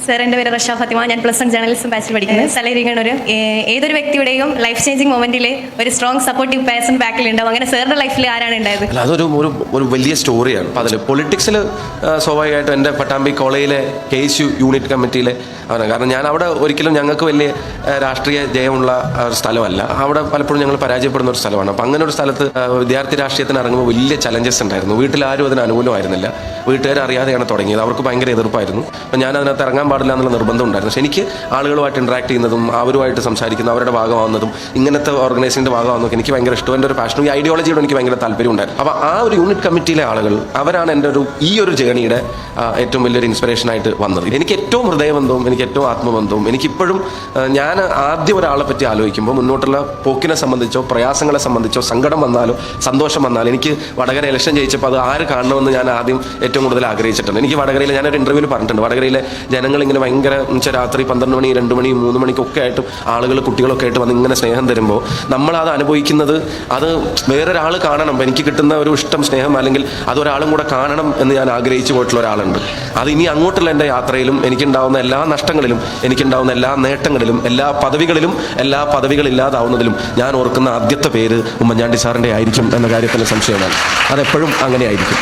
Sir, എൻ്റെ പേര് Rasha Fathima. ഞാൻ +1 ജേർണലിസം ബാച്ചിൽ പഠിക്കുന്നത്. സലീരിങ്ങണൂർ. ഏതൊരു വ്യക്തിയുടെയും ലൈഫ് ചേഞ്ചിങ് മൊമെന്റിൽ ഒരു സ്ട്രോങ് സപ്പോർട്ടീവ് പേഴ്സൺ ബാക്കിൽ ഉണ്ടാവും. അങ്ങനെ സാറിന്റെ ലൈഫിൽ ആരാണ് ഉണ്ടായത്? അതൊരു ഒരു വലിയ സ്റ്റോറിയാണ്. അപ്പോൾ അതിൽ പൊളിറ്റിക്സിൽ സ്വാഭാവികമായിട്ടും എൻ്റെ പട്ടാമ്പി കോളേജിലെ KSU യൂണിറ്റ് കമ്മിറ്റിയിലെ അവനാണ്. കാരണം ഞാൻ അവിടെ ഒരിക്കലും ഞങ്ങൾക്ക് വലിയ രാഷ്ട്രീയ ജയമുള്ള ഒരു സ്ഥലമല്ല. അവിടെ പലപ്പോഴും ഞങ്ങൾ പരാജയപ്പെടുന്ന ഒരു സ്ഥലമാണ്. അപ്പോൾ അങ്ങനെ ഒരു സ്ഥലത്ത് വിദ്യാർത്ഥി രാഷ്ട്രീയത്തിന് ഇറങ്ങുമ്പോൾ വലിയ ചലഞ്ചസ് ഉണ്ടായിരുന്നു. വീട്ടിലാരും അതിന് അനുകൂലമായിരുന്നില്ല. വീട്ടുകാർ അറിയാതെയാണ് തുടങ്ങിയത്. അവർക്ക് ഭയങ്കര എതിർപ്പായിരുന്നു. അപ്പോൾ ഞാൻ അതിനകത്ത് ഇറങ്ങാൻ പാടില്ല എന്നുള്ള നിർബന്ധം ഉണ്ടായിരുന്നു. പക്ഷേ എനിക്ക് ആളുകളുമായിട്ട് ഇൻട്രാക്ട് ചെയ്യുന്നതും അവരുമായിട്ട് സംസാരിക്കുന്നതും അവരുടെ ഭാഗമാവുന്നതും ഇങ്ങനത്തെ ഓർഗനൈസിൻ്റെ ഭാഗമാവുന്നതൊക്കെ എനിക്ക് ഭയങ്കര ഇഷ്ടം. എൻ്റെ ഒരു പാഷനും ഈ ഐഡിയോളജിയോട് എനിക്ക് ഭയങ്കര താല്പര്യം ഉണ്ടായിരുന്നു. അപ്പോൾ ആ ഒരു യൂണിറ്റ് കമ്മിറ്റിയിലെ ആളുകൾ അവരാണ് എൻ്റെ ഈ ഒരു ജേണിയുടെ ഏറ്റവും വലിയൊരു ഇൻസ്പിറേഷനായിട്ട് വന്നത്. എനിക്ക് ഏറ്റവും ഹൃദയബന്ധവും എനിക്ക് ഏറ്റവും ആത്മബന്ധവും എനിക്കിപ്പോഴും ഞാൻ ആദ്യം ഒരാളെ പറ്റി ആലോചിക്കുമ്പോൾ മുന്നോട്ടുള്ള പോക്കിനെ സംബന്ധിച്ചോ പ്രയാസങ്ങളെ സംബന്ധിച്ചോ സങ്കടം വന്നാലോ സന്തോഷം വന്നാലും എനിക്ക് വടകര ഇലക്ഷൻ ജയിച്ചപ്പോൾ അത് ആര് കാണണമെന്ന് ഞാൻ ആദ്യം ഏറ്റവും കൂടുതൽ ആഗ്രഹിച്ചിട്ടുണ്ട്. എനിക്ക് വടകരയിൽ ഞാനൊരു ഇൻ്റർവ്യൂവിൽ പറഞ്ഞിട്ടുണ്ട്, വടകരയിലെ ജനങ്ങൾ ഇങ്ങനെ ഭയങ്കര രാത്രി 12 മണി 2 മണി 3 മണിക്കൊക്കെ ആയിട്ടും ആളുകൾ കുട്ടികളൊക്കെ ആയിട്ട് വന്ന് ഇങ്ങനെ സ്നേഹം തരുമ്പോൾ നമ്മളത് അനുഭവിക്കുന്നത് അത് വേറൊരാൾ കാണണം. എനിക്ക് കിട്ടുന്ന ഒരു ഇഷ്ടം സ്നേഹം അല്ലെങ്കിൽ അതൊരാളും കൂടെ കാണണം എന്ന് ഞാൻ ആഗ്രഹിച്ചു പോയിട്ടുള്ള ഒരാളുണ്ട്. അത് ഇനി അങ്ങോട്ടുള്ള എൻ്റെ യാത്രയിലും എനിക്കുണ്ടാവുന്ന എല്ലാ നഷ്ടങ്ങളിലും എനിക്കുണ്ടാവുന്ന എല്ലാ നേട്ടങ്ങളിലും എല്ലാ പദവികളിലും എല്ലാ പദവികളില്ലാതാവുന്നതിലും ഞാൻ ഓർക്കുന്ന ആദ്യത്തെ പേര് ഉമ്മൻചാണ്ടി സാറിൻ്റെ ആയിരിക്കും എന്ന കാര്യത്തിൽ സംശയമാണ്. അതെപ്പോഴും അങ്ങനെ ആയിരിക്കും.